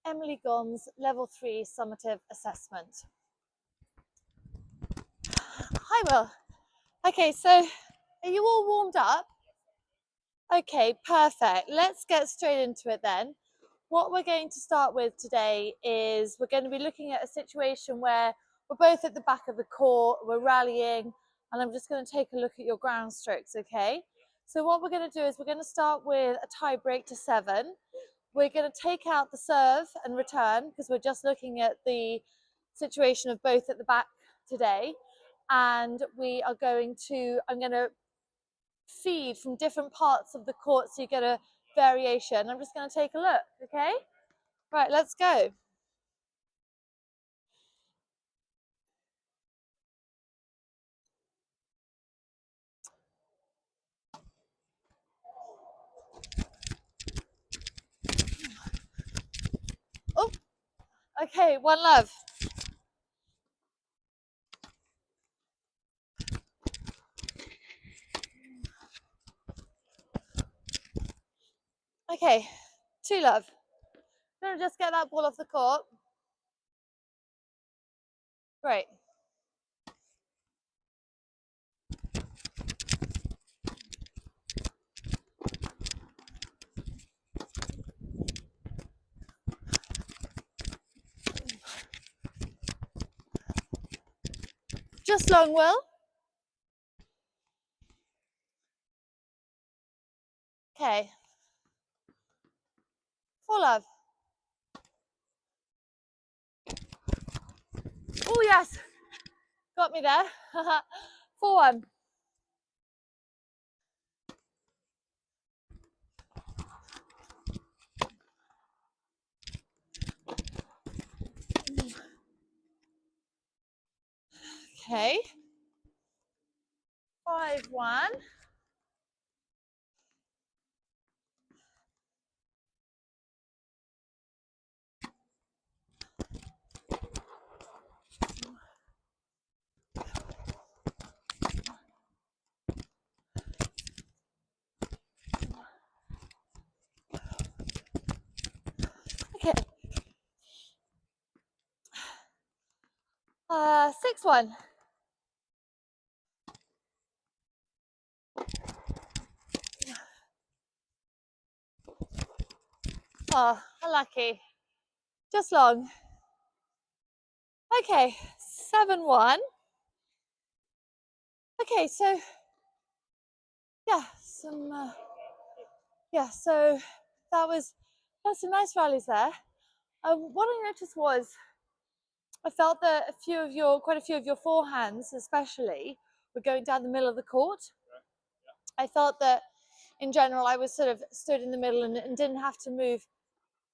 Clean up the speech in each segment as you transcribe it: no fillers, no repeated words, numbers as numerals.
Emily Gomes, Level 3 Summative Assessment. Hi, Will. Okay, so are you all warmed up? Okay, perfect. Let's get straight into it then. What we're going to start with today is we're going to be looking at a situation where we're both at the back of the court, we're rallying, and I'm just going to take a look at your ground strokes, okay? So what we're going to do is we're going to start with a tie break to 7. We're going to take out the serve and return because we're just looking at the situation of both at the back today. And we are going to, I'm going to feed from different parts of the court so you get a variation. I'm just going to take a look, okay? Right, let's go. Oh, okay, one love. Okay, 2 love. I'm going to just get that ball off the court. Great. Just long, Will. Okay. 4 love. Oh, yes. Got me there. 4-1. Okay. 5-1. Okay. 6-1. Oh, unlucky. Just long. Okay, 7-1. Okay, so yeah, so that's some nice rallies there. What I noticed was I felt that quite a few of your forehands, especially, were going down the middle of the court. I felt that in general I was sort of stood in the middle and didn't have to move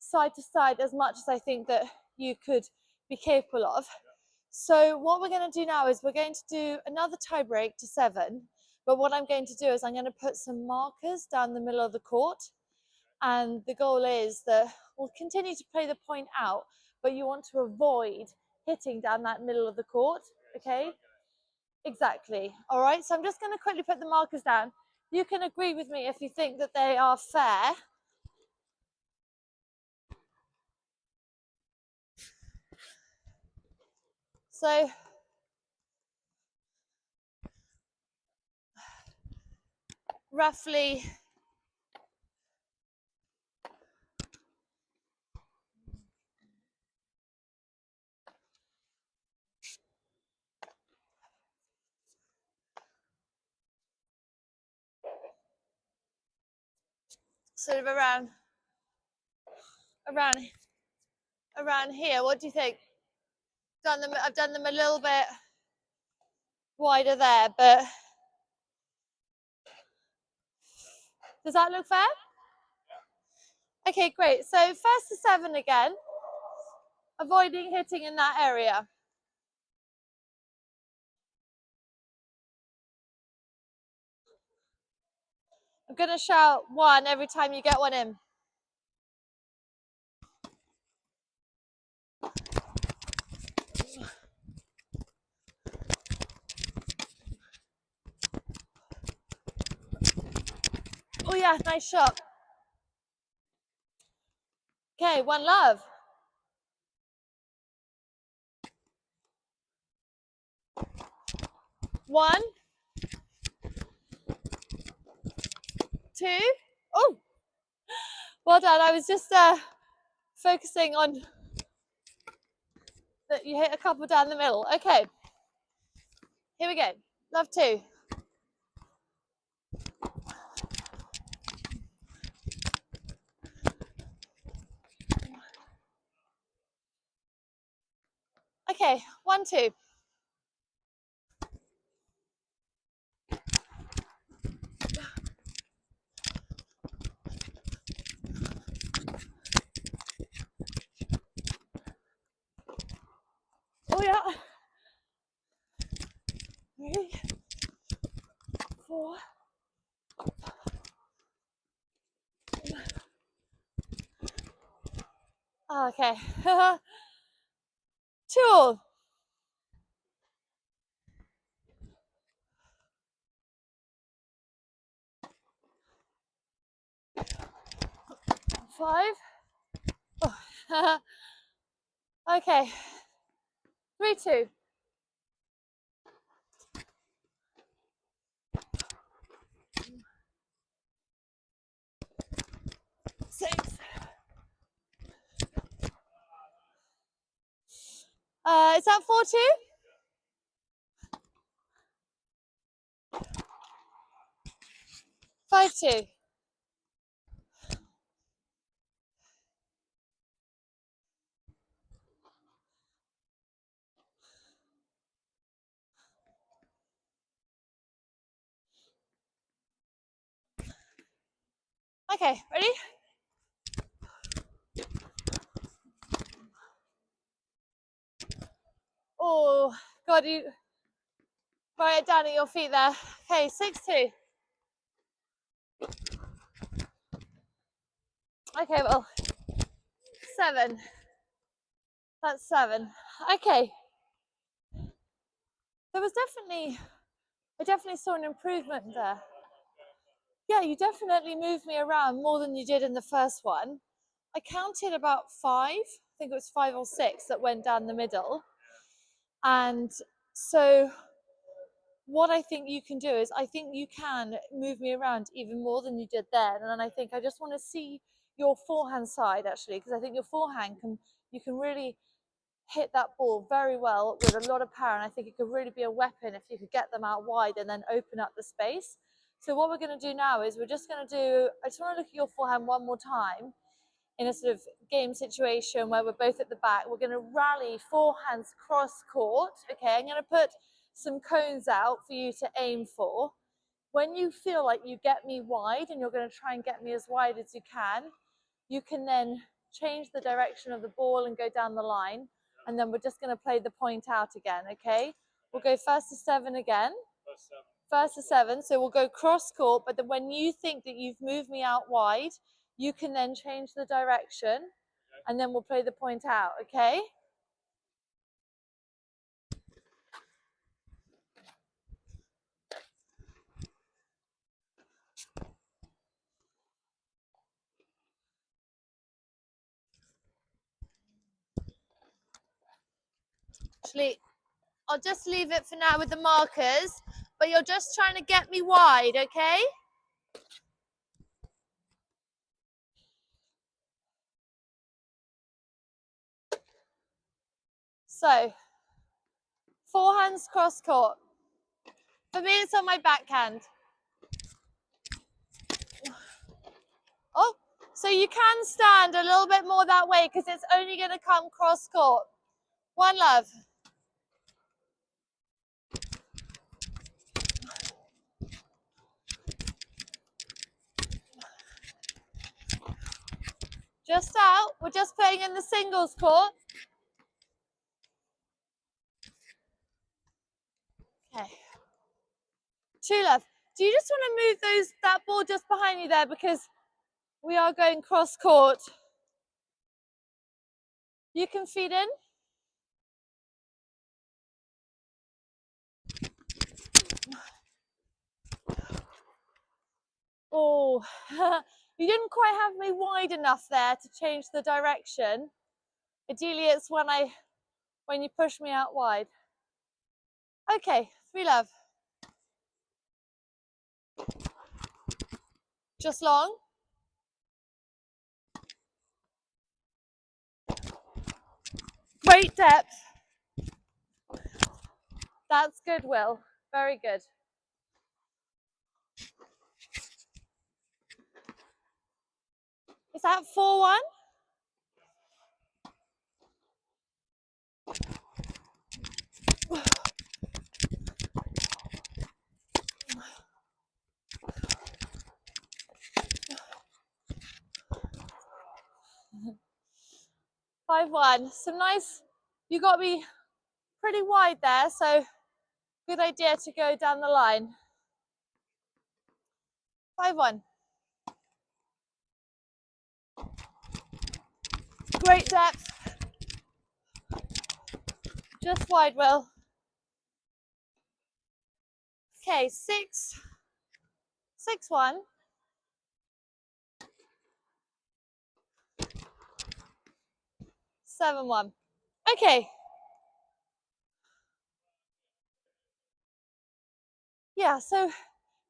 side to side as much as I think that you could be capable of. So what we're going to do now is we're going to do another tie break to 7. But what I'm going to do is I'm going to put some markers down the middle of the court. And the goal is that we'll continue to play the point out, but you want to avoid hitting down that middle of the court, okay? Exactly. All right, so I'm just going to quickly put the markers down. You can agree with me if you think that they are fair. So roughly sort of around here. What do you think? I've done them a little bit wider there, but does that look fair? Okay, great. So first to 7 again, avoiding hitting in that area. I'm going to shout 1 every time you get one in. Oh yeah, nice shot. Okay, 1 love. 1, 2. Oh, well done. I was just focusing on that you hit a couple down the middle. Okay, here we go. Love 2. Okay, 1, 2. Oh yeah. 3, 4. Okay. 2. 5. Oh. Okay. 3, 2. 6. Is that 4, 2? 5, 2. Okay, ready? Oh, God, you write it down at your feet there. Okay, 6, 2. Okay, well, 7. That's 7. Okay. There was I definitely saw an improvement there. Yeah, you definitely moved me around more than you did in the first one. I counted about 5. I think it was 5 or 6 that went down the middle. And so what I think you can do is I think you can move me around even more than you did then. And I think I just want to see your forehand side actually, because I think your forehand you can really hit that ball very well with a lot of power. And I think it could really be a weapon if you could get them out wide and then open up the space. So what we're going to do now is we're just going to do, I just want to look at your forehand one more time in a sort of game situation where we're both at the back. We're going to rally forehands cross court. Okay, I'm going to put some cones out for you to aim for. When you feel like you get me wide and you're going to try and get me as wide as you can then change the direction of the ball and go down the line. And then we're just going to play the point out again, okay? We'll go first to 7 again. First to 7. So we'll go cross court, but then when you think that you've moved me out wide, you can then change the direction and then we'll play the point out, okay? Actually, I'll just leave it for now with the markers, but you're just trying to get me wide, okay? So, forehands cross court. For me, it's on my backhand. Oh, so you can stand a little bit more that way because it's only going to come cross court. One love. Just out. We're just playing in the singles court. Okay. 2 love. Do you just want to move that ball just behind you there because we are going cross court? You can feed in. Oh, you didn't quite have me wide enough there to change the direction. Ideally, it's when you push me out wide. Okay, 3 love. Just long. Great depth. That's good, Will. Very good. Is that 4-1? Five one. Some nice, you got me pretty wide there, so good idea to go down the line. 5-1. Great depth. Just wide, Will. Okay, 6-1. 7-1. Okay. Yeah, so do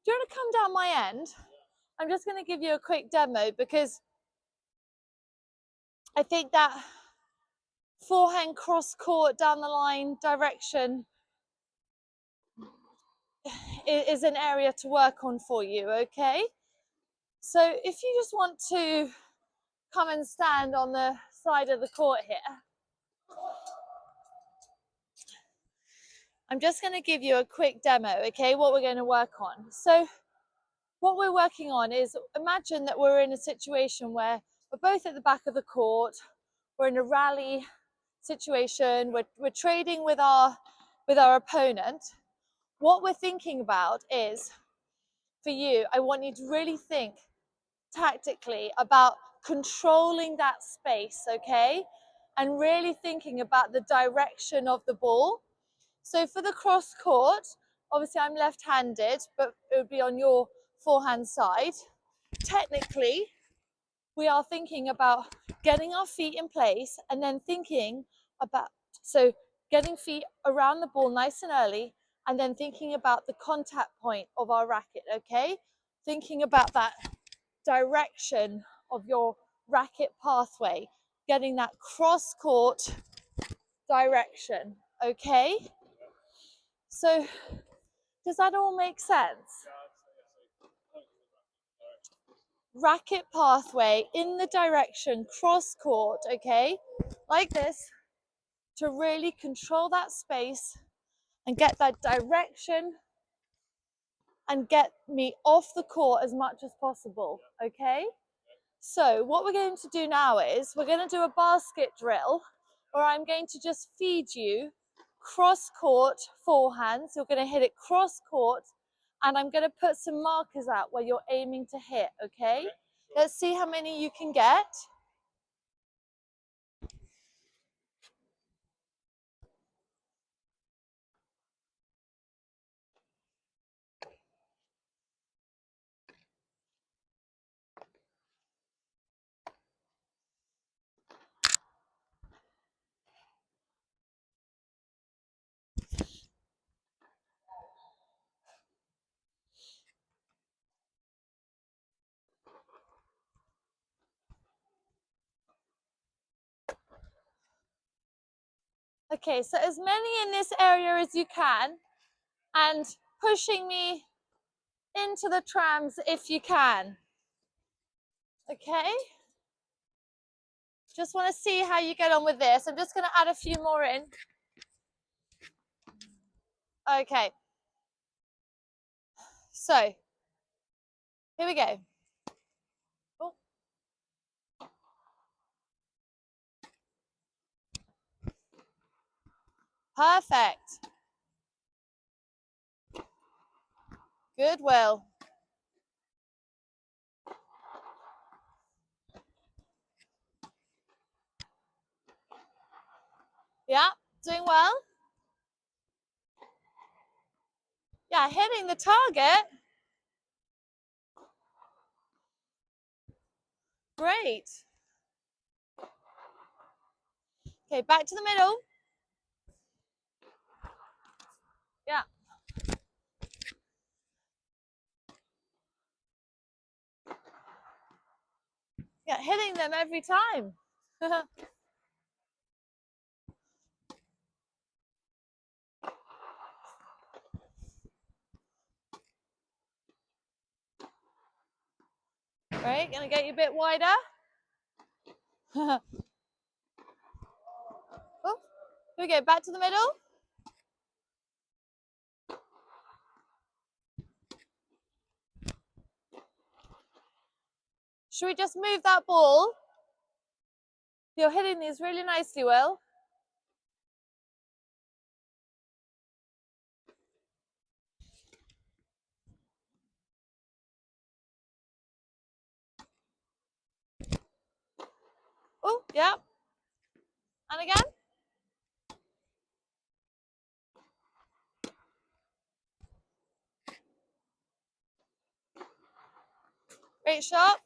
you want to come down my end? I'm just going to give you a quick demo because I think that forehand cross court down the line direction is an area to work on for you, okay? So if you just want to come and stand on the side of the court here, I'm just going to give you a quick demo, okay, what we're going to work on. So what we're working on is, imagine that we're in a situation where we're both at the back of the court, we're in a rally situation, we're trading with our opponent. What we're thinking about is, for you, I want you to really think tactically about controlling that space, okay? And really thinking about the direction of the ball. So for the cross court, obviously I'm left-handed, but it would be on your forehand side. Technically, we are thinking about getting our feet in place and then thinking about, so getting feet around the ball nice and early, and then thinking about the contact point of our racket, okay? Thinking about that direction of your racket pathway, getting that cross court direction, okay? So does that all make sense? Racket pathway in the direction, cross court, okay? Like this, to really control that space and get that direction and get me off the court as much as possible, okay? So what we're going to do now is we're going to do a basket drill where I'm going to just feed you cross court forehands. You're going to hit it cross court, and I'm going to put some markers out where you're aiming to hit, okay? Let's see how many you can get. Okay, so as many in this area as you can, and pushing me into the trams if you can. Okay? Just want to see how you get on with this. I'm just going to add a few more in. Okay. So, here we go. Oh. Perfect. Good, Will. Yeah, doing well. Yeah, hitting the target. Great. Okay, back to the middle. Yeah. Yeah, hitting them every time. Right, gonna get you a bit wider. Oh, here we go, back to the middle. Should we just move that ball? You're hitting these really nicely, Will. Oh, yeah. And again. Great shot.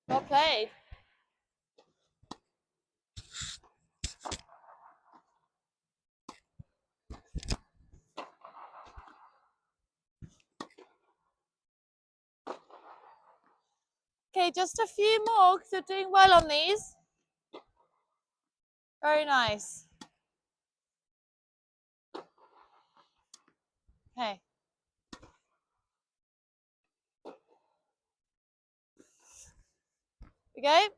Well played. Okay, just a few more because you're doing well on these. Very nice. Okay. We go.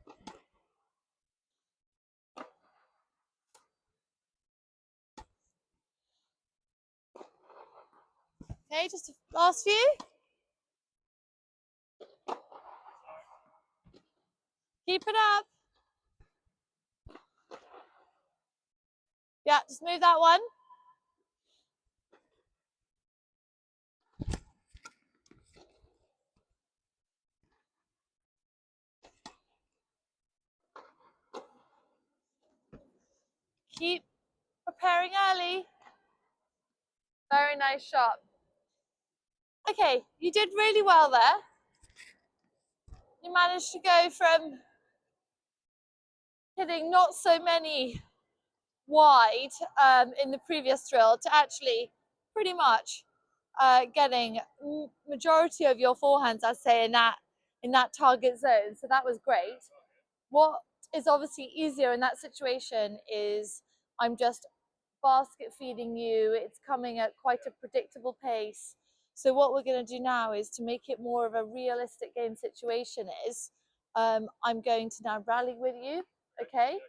Okay, just the last few. Keep it up. Yeah, just move that one. Keep preparing early. Very nice shot. Okay, you did really well there. You managed to go from hitting not so many wide in the previous drill to actually pretty much getting majority of your forehands, I'd say, in that target zone. So that was great. What is obviously easier in that situation is I'm just basket feeding you. It's coming at quite a predictable pace. So what we're going to do now is to make it more of a realistic game situation is I'm going to now rally with you, okay?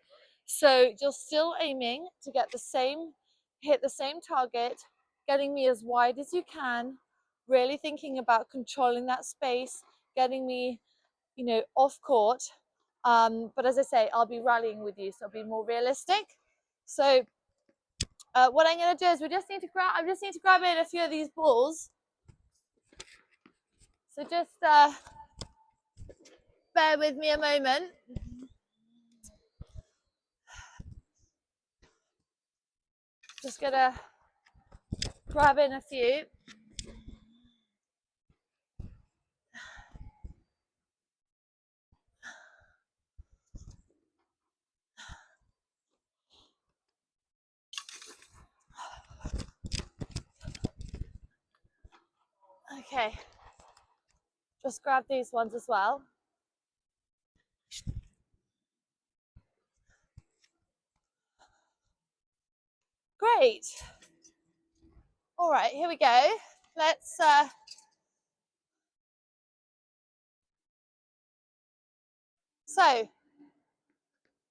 So you're still aiming to get hit the same target, getting me as wide as you can, really thinking about controlling that space, getting me, off court. But as I say, I'll be rallying with you, so it'll be more realistic. So what I'm going to do is I just need to grab in a few of these balls. So just bear with me a moment. Just going to grab in a few. Okay. Just grab these ones as well. Great. All right, here we go. Let's so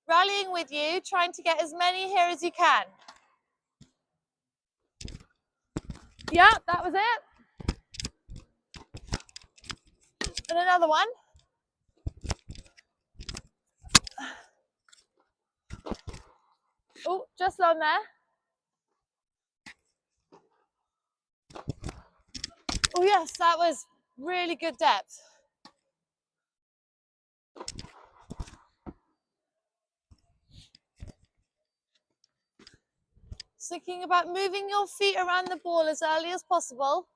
rallying with you, trying to get as many here as you can. Yeah, that was it. And another one. Oh, just on there. Oh yes, that was really good depth. Thinking about moving your feet around the ball as early as possible.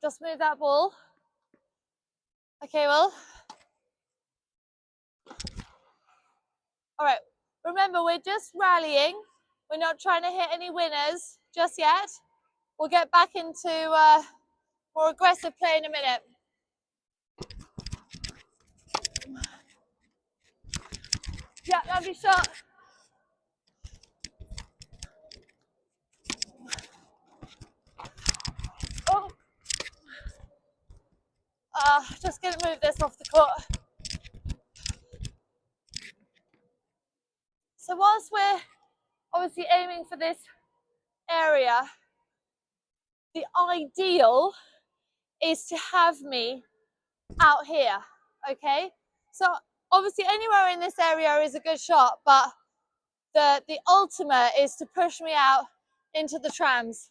just move that ball. Okay, well. All right, remember, we're just rallying. We're not trying to hit any winners just yet. We'll get back into more aggressive play in a minute. Yeah, lovely shot. Oh. Just gonna move this off the court. So whilst we're obviously aiming for this area, the ideal is to have me out here, okay? So obviously anywhere in this area is a good shot, but the ultimate is to push me out into the trams.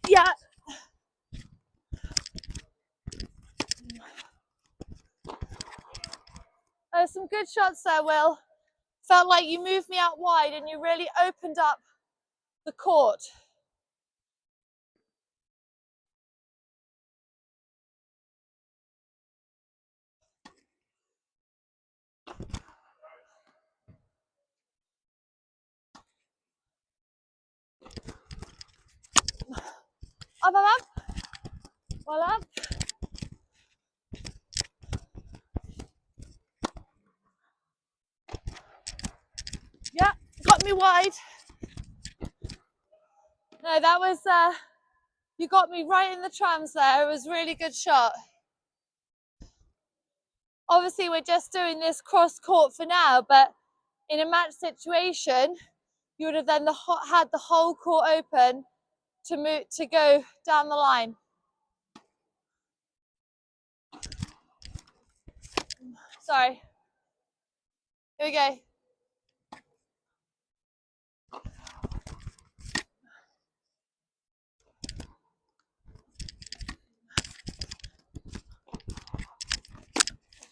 Yeah. Some good shots there, Will. Felt like you moved me out wide and you really opened up the court. Up, up, up. Well up. Yeah, got me wide. No, that was, you got me right in the trams there. It was a really good shot. Obviously, we're just doing this cross court for now, but in a match situation, you would have then had the whole court open to go down the line. Sorry. Here we go.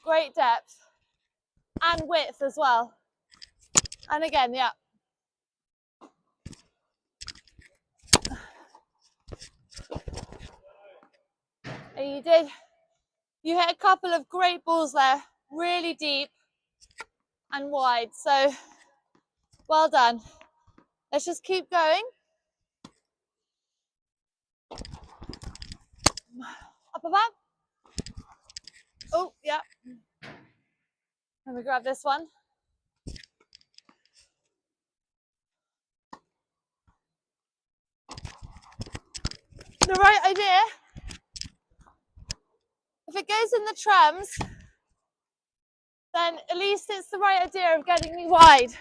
Great depth and width as well. And again, yeah. And you hit a couple of great balls there, really deep and wide. So well done. Let's just keep going. Up above. Oh, yeah. Let me grab this one. The right idea. If it goes in the trams, then at least it's the right idea of getting me wide.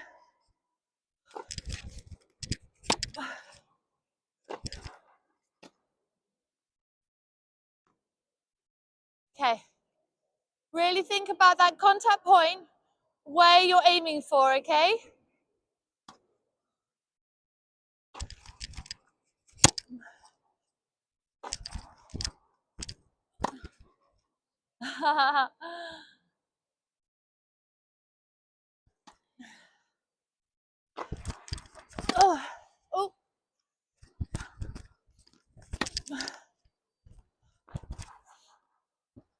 Okay. Really think about that contact point, where you're aiming for, okay? Oh, oh.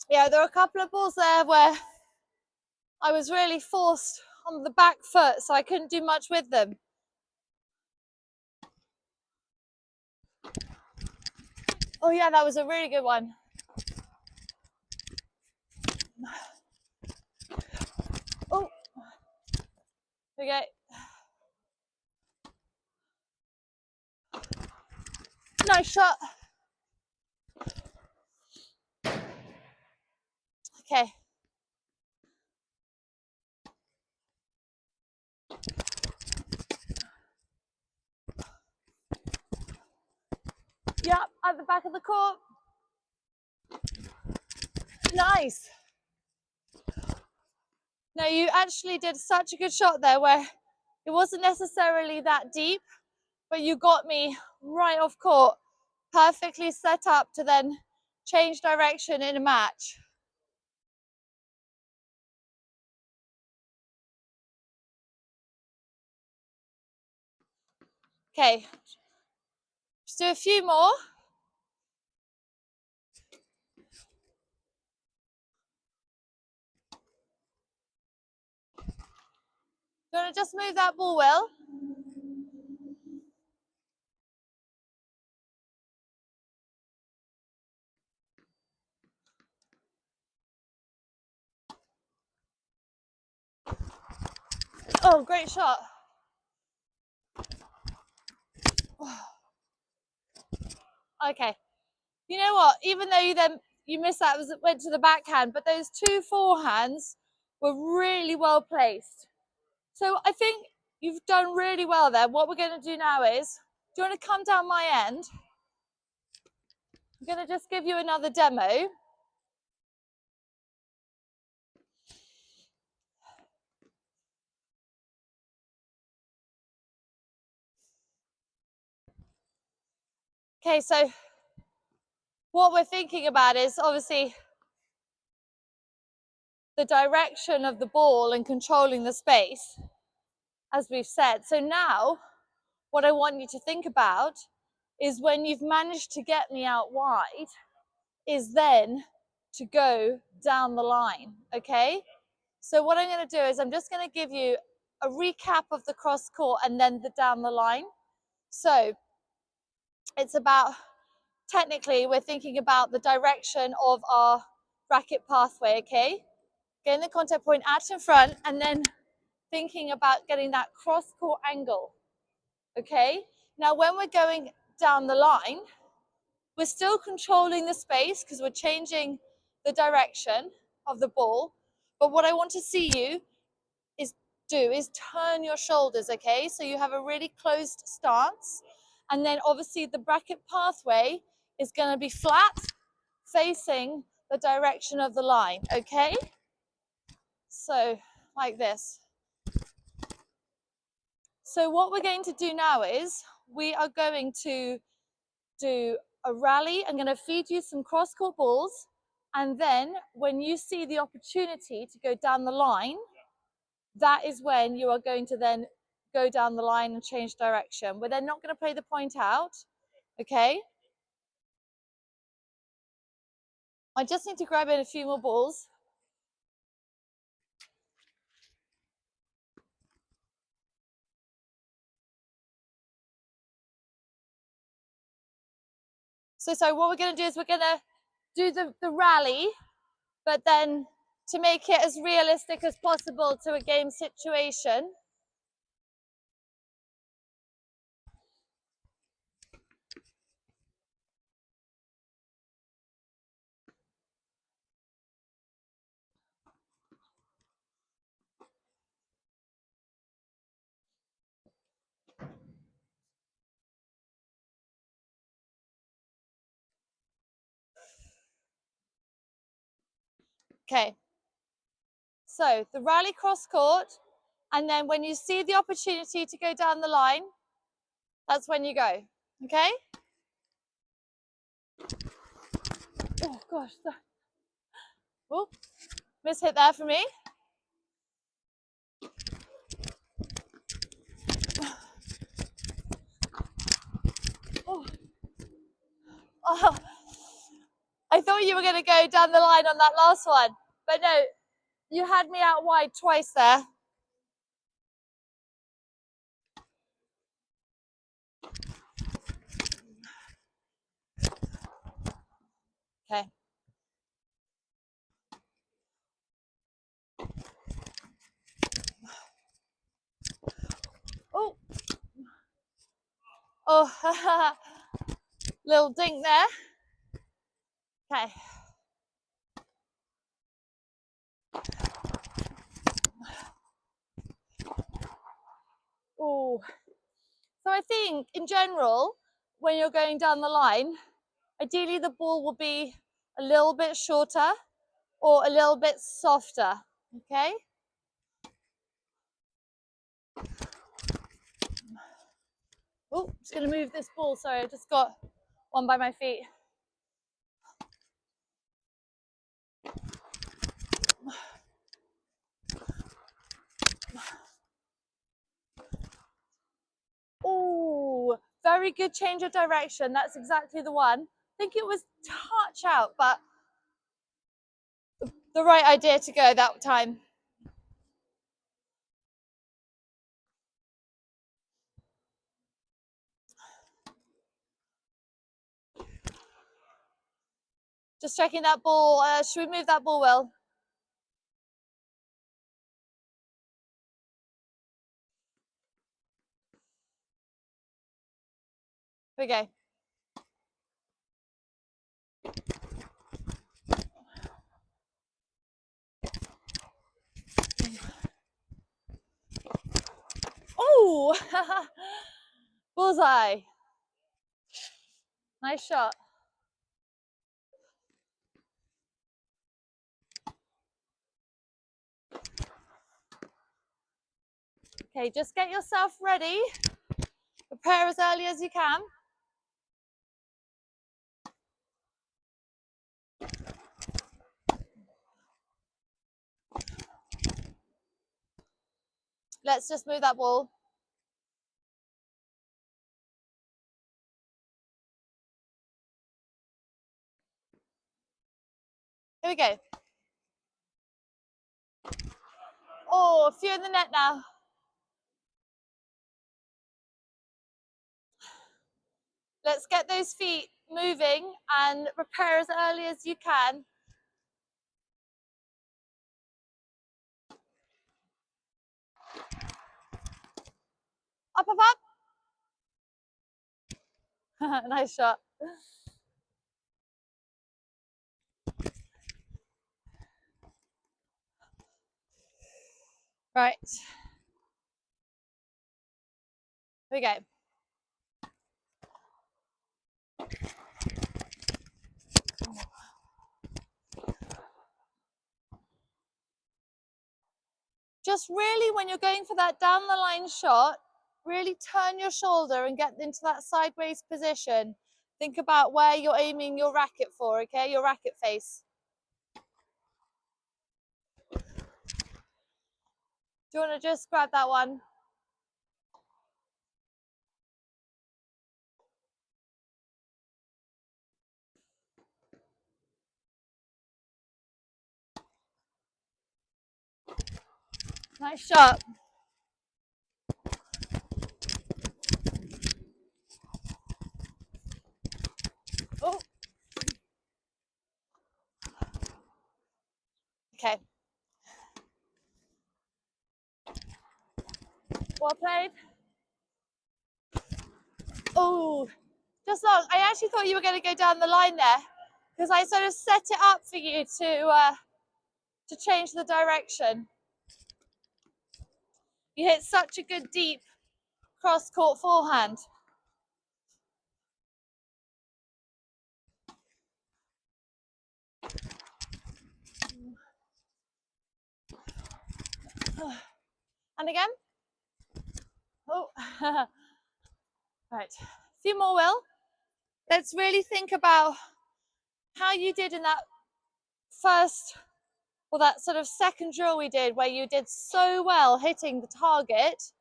Yeah, there were a couple of balls there where I was really forced on the back foot, so I couldn't do much with them. Oh yeah, that was a really good one. Oh, okay. Nice shot. Okay. Yep, at the back of the court. Nice. No, you actually did such a good shot there where it wasn't necessarily that deep, but you got me right off court, perfectly set up to then change direction in a match. Okay, just do a few more. You want to just move that ball, Will? Oh, great shot. Okay. You know what? Even though you missed that, went to the backhand, but those two forehands were really well placed. So I think you've done really well there. What we're going to do now is, do you want to come down my end? I'm going to just give you another demo. Okay, so what we're thinking about is obviously the direction of the ball and controlling the space, as we've said. So now what I want you to think about is when you've managed to get me out wide, is then to go down the line, okay? So what I'm going to do is I'm just going to give you a recap of the cross court and then the down the line. So it's about, technically, we're thinking about the direction of our racket pathway, okay? Getting the contact point out in front and then thinking about getting that cross court angle, okay? Now, when we're going down the line, we're still controlling the space because we're changing the direction of the ball. But what I want to see you is turn your shoulders, okay? So you have a really closed stance. And then obviously the bracket pathway is going to be flat, facing the direction of the line, okay? So like this. So what we're going to do now is we are going to do a rally. I'm going to feed you some cross-court balls. And then when you see the opportunity to go down the line, that is when you are going to then go down the line and change direction. We're then not going to play the point out, okay? I just need to grab in a few more balls. So what we're going to do is we're going to do the rally, but then to make it as realistic as possible to a game situation. Okay, so the rally cross court, and then when you see the opportunity to go down the line, that's when you go, okay? Oh gosh, oh, miss hit there for me. Oh. Oh, I thought you were going to go down the line on that last one, but no, you had me out wide twice there. Okay. Oh, oh, little dink there. Okay. Oh, so I think in general, when you're going down the line, ideally the ball will be a little bit shorter or a little bit softer, okay? Oh, just gonna move this ball. Sorry, I just got one by my feet. Oh, Very good change of direction. That's exactly the one. I think it was touch out, but the right idea to go that time. Just checking that ball. Should we move that ball, Will? Here we go. Oh, bullseye. Nice shot. Okay, just get yourself ready. Prepare as early as you can. Let's just move that ball. Here we go. Oh, a few in the net now. Let's get those feet moving and prepare as early as you can. Up, up, up. Nice shot. Right. Here we go. Just really, when you're going for that down the line shot, really turn your shoulder and get into that sideways position. Think about where you're aiming your racket for, okay? Your racket face. Do you want to just grab that one? Nice shot. Oh. Okay. Well played. Oh, just long. I actually thought you were going to go down the line there because I sort of set it up for you to change the direction. You hit such a good deep cross-court forehand. And again. Oh, right. A few more, Will. Let's really think about how you did in that first, or that sort of second drill we did, where you did so well hitting the target.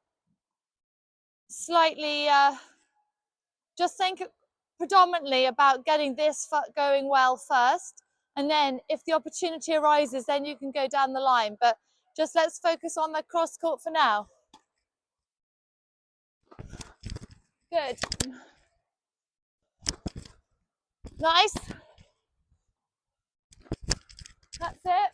Slightly, just think predominantly about getting this going well first, and then if the opportunity arises, then you can go down the line. But just let's focus on the cross court for now. Good. Nice. That's it.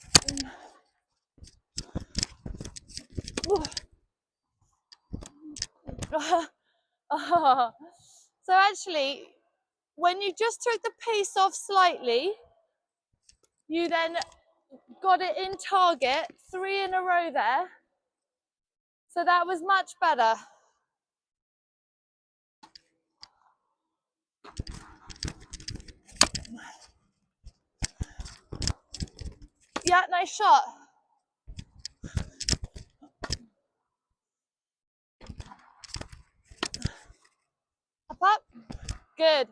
So actually, when you just took the pace off slightly, you then got it in target, 3 in a row there. So that was much better. Yeah, nice shot. Up, up. Good.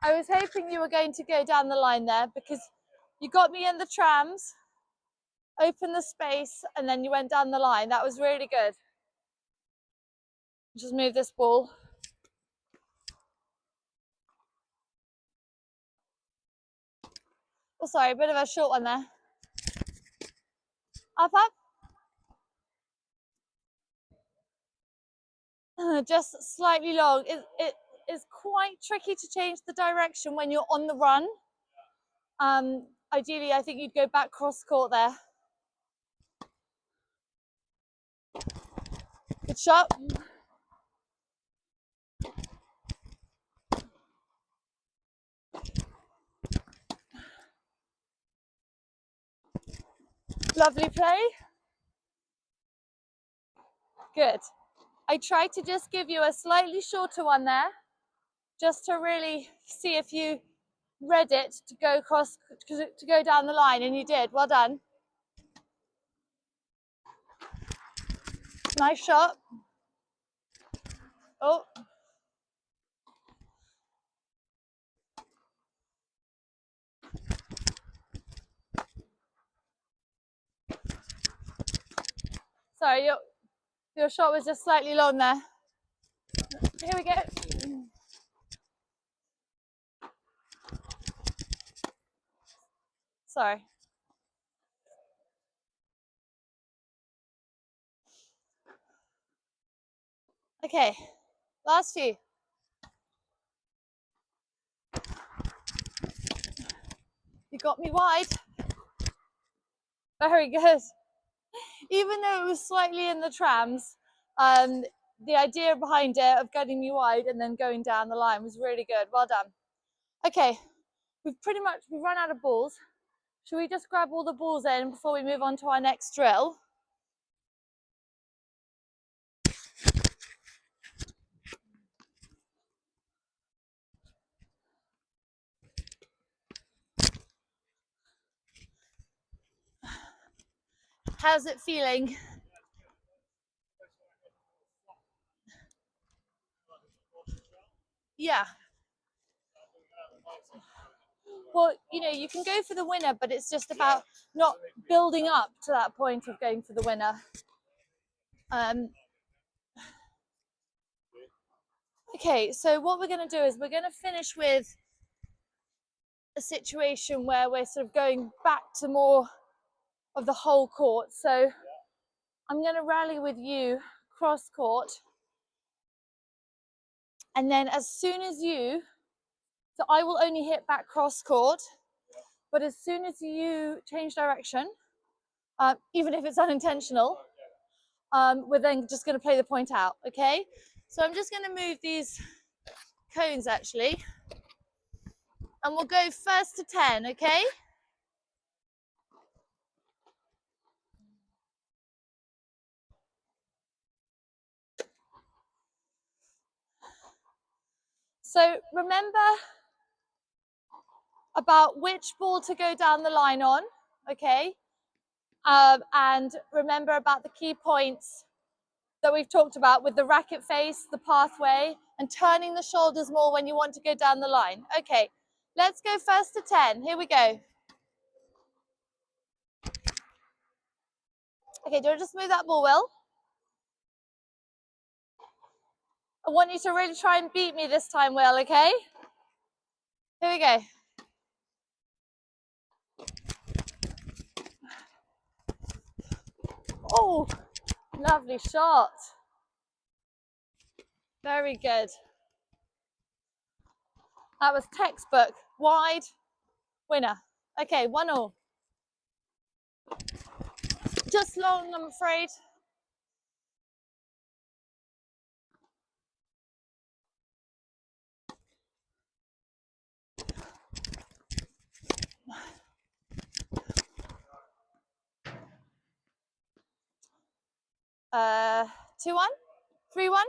I was hoping you were going to go down the line there because you got me in the trams, opened the space, and then you went down the line. That was really good. Just move this ball. Oh, sorry, a bit of a short one there. Up, up. Just slightly long. It is quite tricky to change the direction when you're on the run. Ideally, I think you'd go back cross court there. Good shot. Lovely play. Good. I tried to just give you a slightly shorter one there, just to really see if you read it to go across, to go down the line, and you did. Well done. Nice shot. Oh. Sorry, your shot was just slightly long there. Here we go. Sorry. Okay, last few. You got me wide. Very good. Even though it was slightly in the trams, the idea behind it of getting me wide and then going down the line was really good. Well done. Okay, we've run out of balls. Should we just grab all the balls in before we move on to our next drill? How's it feeling? Yeah. Well, you know, you can go for the winner, but it's just about not building up to that point of going for the winner. Okay, so what we're going to do is we're going to finish with a situation where we're sort of going back to more of the whole court. So I'm going to rally with you cross court. And then as soon as so I will only hit back cross court, but as soon as you change direction, even if it's unintentional, we're then just going to play the point out, okay? So I'm just going to move these cones actually, and we'll go first to 10, okay? So remember about which ball to go down the line on, okay? And remember about the key points that we've talked about with the racket face, the pathway, and turning the shoulders more when you want to go down the line. Okay, let's go first to 10. Here we go. Okay, do you want to just move that ball, Will? I want you to really try and beat me this time, Will, okay? Here we go. Oh, lovely shot. Very good. That was textbook. Wide, winner. Okay, 1-1. Just long, I'm afraid. Uh, 2-1, 3-1.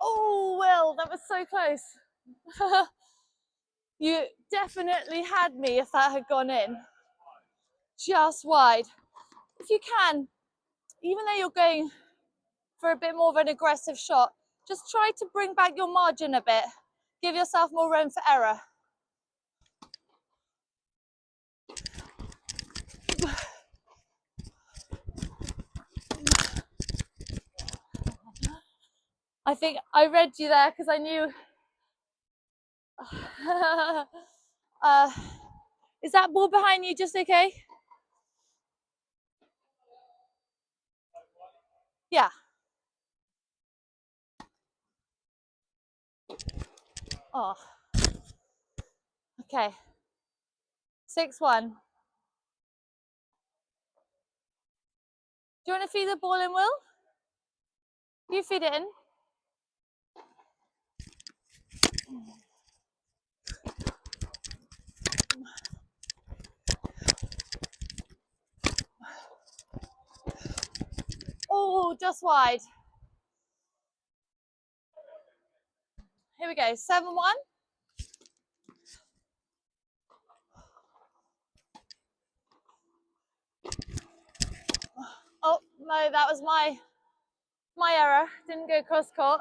Oh, Will, that was so close. You definitely had me if that had gone in. Just wide. If you can, even though you're going for a bit more of an aggressive shot, just try to bring back your margin a bit. Give yourself more room for error. I think I read you there because I knew. uh, is that ball behind you just okay? Yeah. Oh, okay. 6-1. Do you want to feed the ball in, Will? You feed it in. Oh, just wide. Here we go. 7-1. Oh no, that was my error. Didn't go cross court.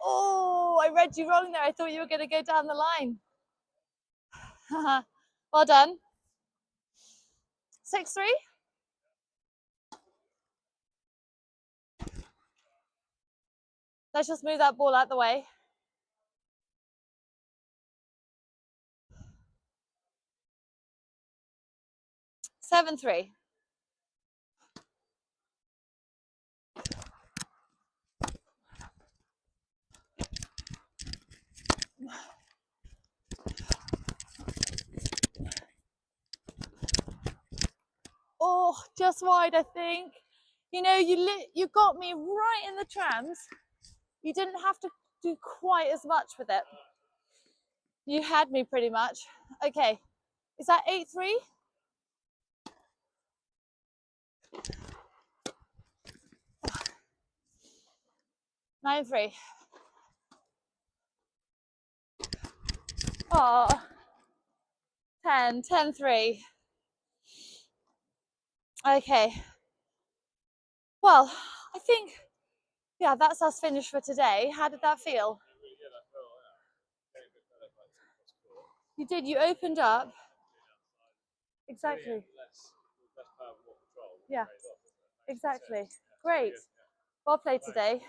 Oh, I read you wrong there. I thought you were going to go down the line. Well done. 6-3. Let's just move that ball out the way. 7-3. Oh, just wide, I think. You know, you got me right in the trams. You didn't have to do quite as much with it. You had me pretty much. Okay, is that 8-3? 9-3. Oh, 10-3. Okay. Well, I think, yeah, that's us finished for today. How did that feel? You did, you opened up. Exactly. Yeah, exactly. Great. Well played today.